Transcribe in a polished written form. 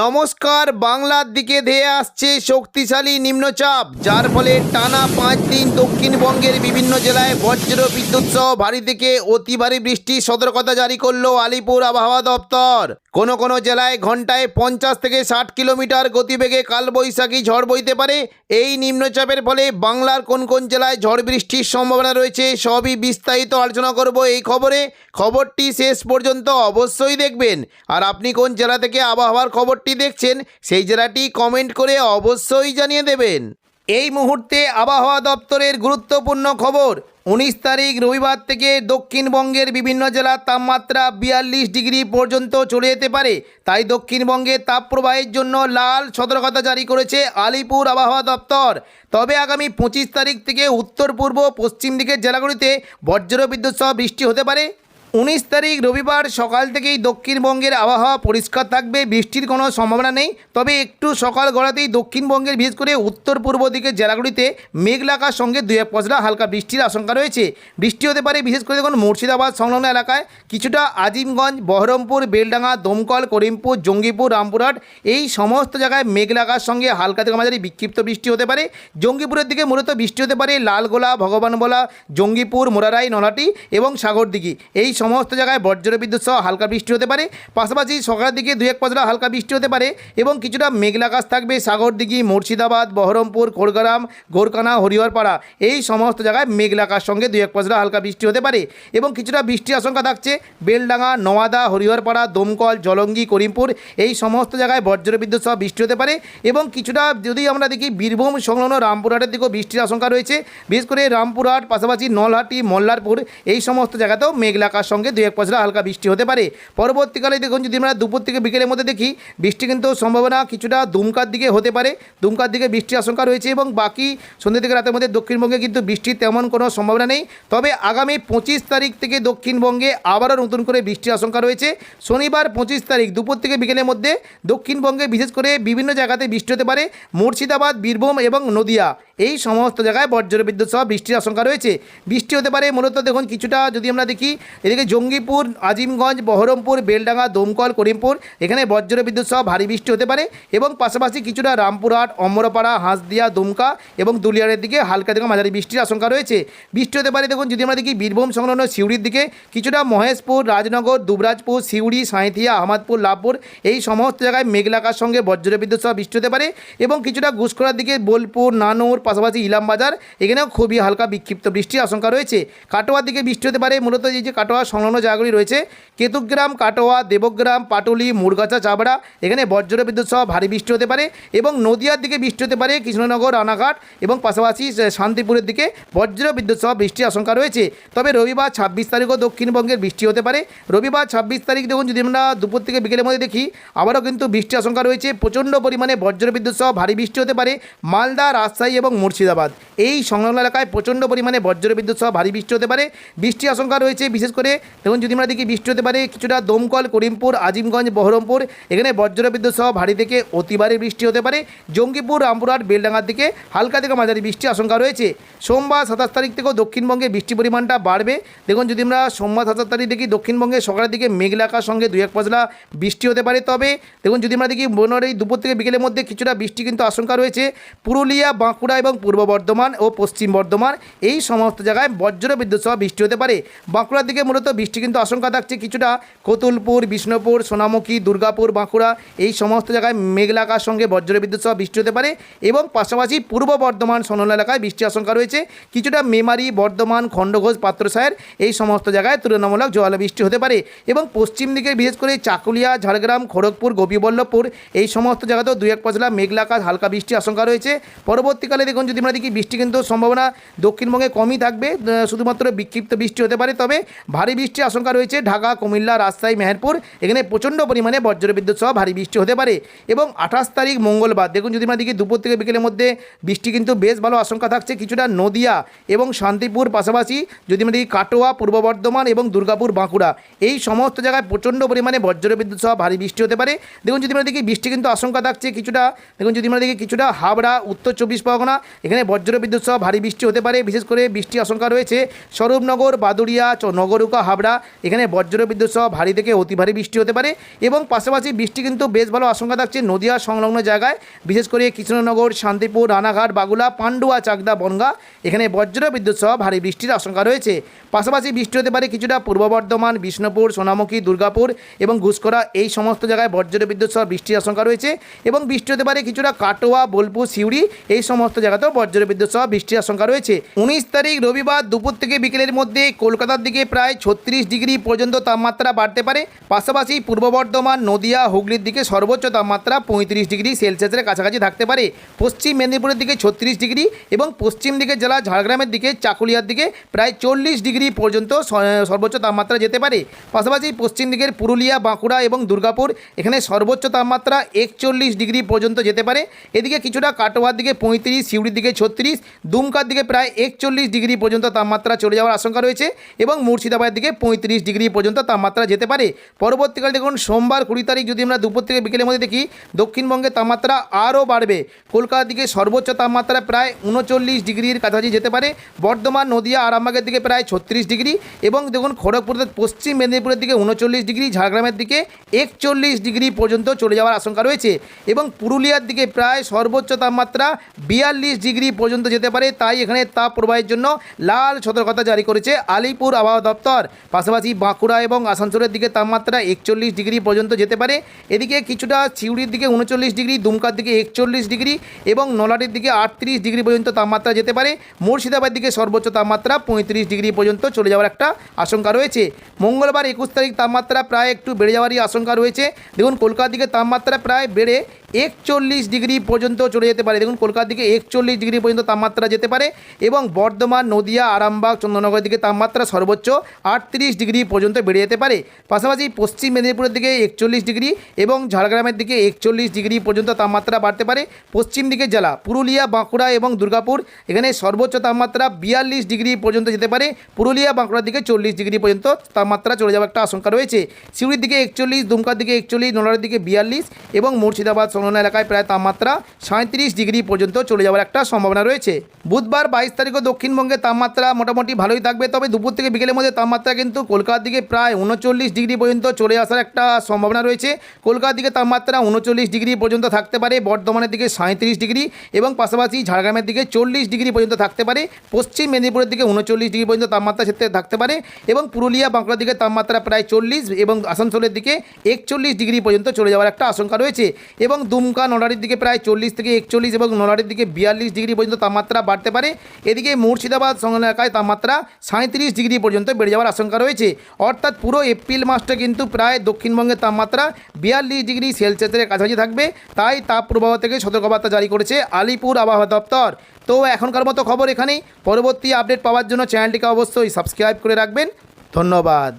নমস্কার। বাংলার দিকে ধেয়ে আসছে শক্তিশালী নিম্নচাপ, যার ফলে টানা 5 দিন দক্ষিণবঙ্গের বিভিন্ন জেলায় বজ্র বিদ্যুৎ সহ ভারী থেকে অতি ভারী বৃষ্টির সতর্কতা জারি করলো আলিপুর আবহাওয়া দপ্তর। কোনো জেলায় ঘন্টায় 50 থেকে 60 কিলোমিটার গতিবেগে কালবৈশাখী ঝড় বইতে পারে। এই নিম্নচাপের ফলে বাংলার কোন কোন জেলায় ঝড় বৃষ্টির সম্ভাবনা রয়েছে সবই বিস্তারিত আলোচনা করব এই খবরটি শেষ পর্যন্ত অবশ্যই দেখবেন। আর আপনি কোন জেলা থেকে আবহাওয়ার খবরটি দেখছেন সেই জেলাটি কমেন্ট করে অবশ্যই জানিয়ে দেবেন। এই মুহূর্তে আবহাওয়া দপ্তরের গুরুত্বপূর্ণ খবর। 19 তারিখ রবিবার থেকে দক্ষিণবঙ্গের বিভিন্ন জেলার তাপমাত্রা 42 ডিগ্রি পর্যন্ত চলে যেতে পারে। তাই দক্ষিণবঙ্গে তাপপ্রবাহের জন্য লাল সতর্কতা জারি করেছে আলিপুর আবহাওয়া দপ্তর। তবে আগামী 25 তারিখ থেকে উত্তর পূর্ব পশ্চিম দিকের জেলাগুলিতে বজ্রবিদ্যুৎ সহ বৃষ্টি হতে পারে। 19 তারিখ রবিবার সকাল থেকেই দক্ষিণবঙ্গের আবহাওয়া পরিষ্কার থাকবে, বৃষ্টির কোনো সম্ভাবনা নেই। তবে একটু সকাল গড়াতেই দক্ষিণবঙ্গের বিশেষ করে উত্তর পূর্ব দিকের জেলাগুলিতে মেঘলা আকাশের সঙ্গে 2-1 পশলা হালকা বৃষ্টির আশঙ্কা রয়েছে। বৃষ্টি হতে পারে বিশেষ করে দেখুন মুর্শিদাবাদ সংলগ্ন এলাকায়, কিছুটা আজিমগঞ্জ, বহরমপুর, বেলডাঙ্গা, দমকল, করিমপুর, জঙ্গিপুর, রামপুরহাট এই সমস্ত জায়গায় মেঘলা আকাশের সঙ্গে হালকা থেকে মাঝারি বিক্ষিপ্ত বৃষ্টি হতে পারে। জঙ্গিপুরের দিকে মূলত বৃষ্টি হতে পারে লালগোলা, ভগবানগোলা, জঙ্গিপুর, মোরারাই, নলাটি এবং সাগরদিঘি এই সমস্ত জায়গায় বজ্রবিদ্যুৎ সহ হালকা বৃষ্টি হতে পারে। পাশাপাশি সকালের দিকে 2-1 পশলা হালকা বৃষ্টি হতে পারে এবং কিছুটা মেঘলা আকাশ থাকবে সাগরদিঘি, মুর্শিদাবাদ, বহরমপুর, খড়গ্রাম, গোরকানা, হরিহরপাড়া এই সমস্ত জায়গায় মেঘলা আকাশের সঙ্গে 2-1 পশলা হালকা বৃষ্টি হতে পারে এবং কিছুটা বৃষ্টির আশঙ্কা থাকছে বেলডাঙ্গা, নওয়াদা, হরিহরপাড়া, দমকল, জলঙ্গি, করিমপুর এই সমস্ত জায়গায় বজ্রবিদ্যুৎ সহ বৃষ্টি হতে পারে এবং কিছুটা যদি আমরা দেখি বীরভূম সংলগ্ন রামপুরহাটের দিকেও বৃষ্টির আশঙ্কা রয়েছে। বিশেষ করে রামপুরহাট, পাশাপাশি নলহাটি, মল্লারপুর এই সমস্ত জায়গাতেও মেঘলা আকাশের সঙ্গে 2-1 পশলা হালকা বৃষ্টি হতে পারে। পরবর্তীকালে দেখুন যদি আমরা দুপুর থেকে বিকেলের মধ্যে দেখি বৃষ্টি কিন্তু সম্ভাবনা কিছুটা দুমকার দিকে হতে পারে, দুমকার দিকে বৃষ্টির আশঙ্কা রয়েছে এবং বাকি সন্ধ্যে থেকে রাতের মধ্যে দক্ষিণবঙ্গে কিন্তু বৃষ্টির তেমন কোনো সম্ভাবনা নেই। তবে আগামী 25 তারিখ থেকে দক্ষিণবঙ্গে আবারও নতুন করে বৃষ্টির আশঙ্কা রয়েছে। শনিবার 25 তারিখ দুপুর থেকে বিকেলের মধ্যে দক্ষিণবঙ্গে বিশেষ করে বিভিন্ন জায়গাতে বৃষ্টি হতে পারে। মুর্শিদাবাদ, বীরভূম এবং নদিয়া এই সমস্ত জায়গায় বজ্রবিদ্যুৎ সহ বৃষ্টির আশঙ্কা রয়েছে। বৃষ্টি হতে পারে মূলত দেখুন কিছুটা যদি আমরা দেখি এদিকে জঙ্গিপুর, আজিমগঞ্জ, বহরমপুর, বেলডাঙ্গা, দমকল, করিমপুর এখানে বজ্রবিদ্যুৎ সহ ভারী বৃষ্টি হতে পারে এবং পাশাপাশি কিছুটা রামপুরহাট, অমরপাড়া, হাঁসদিয়া, দুমকা এবং দুলিয়ারের দিকে হালকা থেকে মাঝারি বৃষ্টির আশঙ্কা রয়েছে। বৃষ্টি হতে পারে দেখুন যদি আমরা দেখি বীরভূম সংলগ্ন সিউড়ির দিকে কিছুটা মহেশপুর, রাজনগর, দুবরাজপুর, সিউড়ি, সাঁইথিয়া, আহমদপুর, লাভপুর এই সমস্ত জায়গায় মেঘলা আকাশের সঙ্গে বজ্রবিদ্যুৎ সহ বৃষ্টি হতে পারে এবং কিছুটা ঘুষখোড়ার দিকে বোলপুর, নানুর, পাশাপাশি ইলামবাজার এখানেও খুবই হালকা বিক্ষিপ্ত বৃষ্টির আশঙ্কা রয়েছে। কাটোয়ার দিকে বৃষ্টি হতে পারে মূলত এই যে কাটোয়া সংলগ্ন জায়গাগুলি রয়েছে কেতুগ্রাম, কাটোয়া, দেবগ্রাম, পাটুলি, মুরগাছা, চাবড়া এখানে বজ্রবিদ্যুৎ সহ ভারী বৃষ্টি হতে পারে এবং নদিয়ার দিকে বৃষ্টি হতে পারে কৃষ্ণনগর, রানাঘাট এবং পাশাপাশি শান্তিপুরের দিকে বজ্রবিদ্যুৎ সহ বৃষ্টির আশঙ্কা রয়েছে। তবে রবিবার 26 তারিখও দক্ষিণবঙ্গের বৃষ্টি হতে পারে। রবিবার 26 তারিখ দেখুন যদি আমরা দুপুর থেকে বিকেলের মধ্যে দেখি আবারও কিন্তু বৃষ্টির আশঙ্কা রয়েছে। প্রচণ্ড পরিমাণে বজ্রবিদ্যুৎ সহ ভারী বৃষ্টি হতে পারে মালদা, রাজশাহী এবং মুর্শিদাবাদ এই সংলগ্ন এলাকায় প্রচণ্ড পরিমাণে বজ্রবিদ্যুৎ সহ ভারী বৃষ্টি হতে পারে। বৃষ্টির আশঙ্কা রয়েছে বিশেষ করে দেখুন যদি আমরা দেখি বৃষ্টি হতে পারে কিছুটা দমকল, করিমপুর, আজিমগঞ্জ, বহরমপুর এখানে বজ্রবিদ্যুৎ সহ ভারী থেকে অতি ভারী বৃষ্টি হতে পারে। জঙ্গিপুর, রামপুরহাট, বেলডাঙ্গার দিকে হালকা থেকে মাঝারি বৃষ্টির আশঙ্কা রয়েছে। সোমবার 27 তারিখ থেকেও দক্ষিণবঙ্গে বৃষ্টির পরিমাণটা বাড়বে। দেখুন যদি আমরা সোমবার 27 তারিখ দেখি দক্ষিণবঙ্গে সকালের দিকে মেঘলা আকাশের সঙ্গে 2-1 পশলা বৃষ্টি হতে পারে। তবে দেখুন যদি আমরা দেখি এই দুপুর থেকে বিকেলের মধ্যে কিছুটা বৃষ্টি কিন্তু আশঙ্কা রয়েছে পুরুলিয়া, বাঁকুড়া এবং পূর্ব বর্ধমান ও পশ্চিম বর্ধমান এই সমস্ত জায়গায় বজ্রবিদ্যুৎ সহ বৃষ্টি হতে পারে। বাঁকুড়ার দিকে মূলত বৃষ্টি কিন্তু আশঙ্কা থাকছে কিছুটা কতুলপুর, বিষ্ণুপুর, সোনামুখী, দুর্গাপুর, বাঁকুড়া এই সমস্ত জায়গায় মেঘলা আকাশের সঙ্গে বজ্রবিদ্যুৎ সহ বৃষ্টি হতে পারে এবং পাশাপাশি পূর্ব বর্ধমান সংলগ্ন এলাকায় বৃষ্টির আশঙ্কা রয়েছে। কিছুটা মেমারি, বর্ধমান, খণ্ডঘোষ, পাত্রসায়ের এই সমস্ত জায়গায় তুলনামূলক জোয়ালো বৃষ্টি হতে পারে এবং পশ্চিম দিকে বিশেষ করে চাকুলিয়া, ঝাড়গ্রাম, খড়গপুর, গোপীবল্লভপুর এই সমস্ত জায়গাতেও 2-1 পশলা মেঘলা আকাশ হালকা বৃষ্টির আশঙ্কা রয়েছে। পরবর্তীকালে দেখুন যদি আমরা দেখি বৃষ্টি কিন্তু সম্ভাবনা দক্ষিণবঙ্গে কমই থাকবে, শুধুমাত্র বিক্ষিপ্ত বৃষ্টি হতে পারে। তবে ভারী বৃষ্টির আশঙ্কা রয়েছে ঢাকা, কুমিল্লা, রাজশাহী, মেহেরপুর এখানে প্রচণ্ড পরিমাণে বজ্রবিদ্যুৎ সহ ভারী বৃষ্টি হতে পারে এবং 28 তারিখ মঙ্গলবার দেখুন যদি আমরা দেখি দুপুর থেকে বিকেলের মধ্যে বৃষ্টি কিন্তু বেশ ভালো আশঙ্কা থাকছে কিছুটা নদিয়া এবং শান্তিপুর, পাশাপাশি যদি আমরা দেখি কাটোয়া, পূর্ব বর্ধমান এবং দুর্গাপুর, বাঁকুড়া এই সমস্ত জায়গায় প্রচণ্ড পরিমাণে বজ্রবিদ্যুৎ সহ ভারী বৃষ্টি হতে পারে। দেখুন যদি আমরা দেখি বৃষ্টি কিন্তু আশঙ্কা থাকছে কিছুটা দেখুন যদি আমরা দেখি কিছুটা হাবড়া, উত্তর 24 পরগনা এখানে বজ্রবিদ্যুৎ সহ ভারী বৃষ্টি হতে পারে। বিশেষ করে বৃষ্টির আশঙ্কা রয়েছে স্বরূপনগর, বাদুড়িয়া, নগরুকা, হাবড়া এখানে বজ্রবিদ্যুৎ সহ ভারী থেকে অতি ভারী বৃষ্টি হতে পারে এবং পাশাপাশি বৃষ্টি কিন্তু বেশ ভালো আশঙ্কা থাকছে নদিয়া সংলগ্ন জায়গায়, বিশেষ করে কৃষ্ণনগর, শান্তিপুর, রানাঘাট, বাগুলা, পান্ডুয়া, চাকদা, বনগাঁ এখানে বজ্রবিদ্যুৎ সহ ভারী বৃষ্টির আশঙ্কা রয়েছে। পাশাপাশি বৃষ্টি হতে পারে কিছুটা পূর্ব বর্ধমান, বিষ্ণুপুর, সোনামুখী, দুর্গাপুর এবং ঘুষকরা এই সমস্ত জায়গায় বজ্রবিদ্যুৎ সহ বৃষ্টির আশঙ্কা রয়েছে এবং বৃষ্টি হতে পারে কিছুটা কাটোয়া, বোলপুর, সিউড়ি এই সমস্ত জায়গাতেও বজ্রবিদ্যুৎ সহ বৃষ্টির আশঙ্কা রয়েছে। 19 তারিখ রবিবার দুপুর থেকে বিকেলের মধ্যে কলকাতার দিকে প্রায় 36 ডিগ্রি পর্যন্ত তাপমাত্রা বাড়তে পারে। পাশাপাশি পূর্ব বর্ধমান, নদিয়া, হুগলির দিকে সর্বোচ্চ তাপমাত্রা 35 ডিগ্রি সেলসিয়াসের কাছাকাছি থাকতে পারে। পশ্চিম মেদিনীপুরের দিকে 36 ডিগ্রি এবং পশ্চিম দিকের জেলা ঝাড়গ্রামের দিকে, চাকুলিয়ার দিকে প্রায় 40 ডিগ্রি পর্যন্ত সর্বোচ্চ তাপমাত্রা যেতে পারে। পাশাপাশি পশ্চিম দিকের পুরুলিয়া, বাঁকুড়া এবং দুর্গাপুর এখানে সর্বোচ্চ তাপমাত্রা 41 ডিগ্রি পর্যন্ত যেতে পারে। এদিকে কিছুটা কাটোয়ার দিকে 35, সিউড়ির দিকে 36, দুমকার দিকে প্রায় 41 ডিগ্রি পর্যন্ত তাপমাত্রা চলে যাওয়ার আশঙ্কা রয়েছে এবং মুর্শিদাবাদের দিকে 35 ডিগ্রি পর্যন্ত তাপমাত্রা যেতে পারে। পরবর্তীকালে দেখুন সোমবার 20 তারিখ যদি আমরা দুপুর থেকে বিকেলের মধ্যে দেখি, দক্ষিণবঙ্গের তাপমাত্রা আরও বাড়বে। কলকাতার দিকে সর্বোচ্চ তাপমাত্রা প্রায় 39 ডিগ্রির কাছাকাছি যেতে পারে। বর্ধমান, নদিয়া, আরামবাগের দিকে প্রায় 36 ডিগ্রি এবং দেখুন খড়গপুরের পশ্চিম মেদিনীপুরের দিকে 39 ডিগ্রি, ঝাড়গ্রামের দিকে 41 ডিগ্রি পর্যন্ত চলে যাওয়ার আশঙ্কা রয়েছে এবং পুরুলিয়ার দিকে প্রায় সর্বোচ্চ তাপমাত্রা 42 ডিগ্রি পর্যন্ত যেতে পারে। তাই এখানে তাপ প্রবাহের জন্য লাল সতর্কতা জারি করেছে আলিপুর আবহাওয়া দপ্তর। পাশাপাশি বাঁকুড়া এবং আসানসোলের দিকে তাপমাত্রা 41 ডিগ্রি পর্যন্ত যেতে পারে। এদিকে কিছুটা সিউড়ির দিকে 39 ডিগ্রি, দুমকার দিকে 41 ডিগ্রি এবং নলাটির দিকে 38 ডিগ্রি পর্যন্ত তাপমাত্রা যেতে পারে। মুর্শিদাবাদ দিকে সর্বোচ্চ তাপমাত্রা 35 ডিগ্রি পর্যন্ত চলে যাওয়ার একটা আশঙ্কা রয়েছে। মঙ্গলবার 21 তারিখ তাপমাত্রা প্রায় একটু বেড়ে যাওয়ারই আশঙ্কা রয়েছে। দেখুন কলকাতার দিকে তাপমাত্রা প্রায় বেড়ে 41 ডিগ্রি পর্যন্ত চলে যেতে পারে। দেখুন কলকাতার দিকে 41 ডিগ্রি পর্যন্ত তাপমাত্রা যেতে পারে এবং বর্ধমান, নদিয়া, আরামবাগ, চন্দননগরের দিকে তাপমাত্রা সর্বোচ্চ 38 ডিগ্রি পর্যন্ত বেড়ে যেতে পারে। পাশাপাশি পশ্চিম মেদিনীপুরের দিকে 41 ডিগ্রি এবং ঝাড়গ্রামের দিকে 41 ডিগ্রি পর্যন্ত তাপমাত্রা বাড়তে পারে। পশ্চিম দিকের জেলা পুরুলিয়া, বাঁকুড়া এবং দুর্গাপুর এখানে সর্বোচ্চ তাপমাত্রা 42 ডিগ্রি পর্যন্ত যেতে পারে। পুরুলিয়া, বাঁকুড়ার দিকে 40 ডিগ্রি পর্যন্ত তাপমাত্রা চলে যাওয়ার একটা আশঙ্কা রয়েছে। সিউড়ির দিকে 41, দুমকার দিকে 41, নলারের দিকে 42 এবং মুর্শিদাবাদ সংলগ্ন এলাকায় প্রায় তাপমাত্রা 37 ডিগ্রি পর্যন্ত চলে যাওয়ার একটা সম্ভাবনা রয়েছে। বুধবার 22 তারিখও দক্ষিণবঙ্গে তাপমাত্রা মোটামুটি ভালোই থাকবে, তবে দুপুর থেকে বিকেলের মধ্যে তাপমাত্রা কিন্তু কলকাতার দিকে প্রায় 39 ডিগ্রি পর্যন্ত চলে আসার একটা সম্ভাবনা রয়েছে। কলকাতার দিকে তাপমাত্রা 39 ডিগ্রি পর্যন্ত থাকতে পারে, বর্ধমানের দিকে 37 ডিগ্রি এবং পাশাপাশি ঝাড়গ্রামের দিকে 40 ডিগ্রি পর্যন্ত থাকতে পারে। পশ্চিম মেদিনীপুরের দিকে 39 ডিগ্রি পর্যন্ত তাপমাত্রা থাকতে পারে এবং পুরুলিয়া, বাঁকুড়ার দিকে তাপমাত্রা প্রায় 40 এবং আসানসোলের দিকে 41 ডিগ্রি পর্যন্ত চলে যাওয়ার একটা আশঙ্কা রয়েছে এবং দুমকা, নলারির দিকে প্রায় 40 থেকে 41 এবং নলারির দিকে 42 ডিগ্রি পর্যন্ত তাপমাত্রা বাড়তে পারে। এদিকে মুর্শিদাবাদ সংলগ্ন এলাকায় তাপমাত্রা 37 ডিগ্রি পর্যন্ত বেড়ে যাওয়ার আশঙ্কা রয়েছে। অর্থাৎ পুরো এপ্রিল মাসটা কিন্তু প্রায় দক্ষিণবঙ্গের তাপমাত্রা 42 ডিগ্রি সেলসিয়াসের কাছাকাছি থাকবে। তাই তাপ প্রবাহ থেকে সতর্কবার্তা জারি করেছে আলিপুর আবহাওয়া দপ্তর। তো এখনকার মতো খবর এখানেই। পরবর্তী আপডেট পাওয়ার জন্য চ্যানেলটিকে অবশ্যই সাবস্ক্রাইব করে রাখবেন। ধন্যবাদ।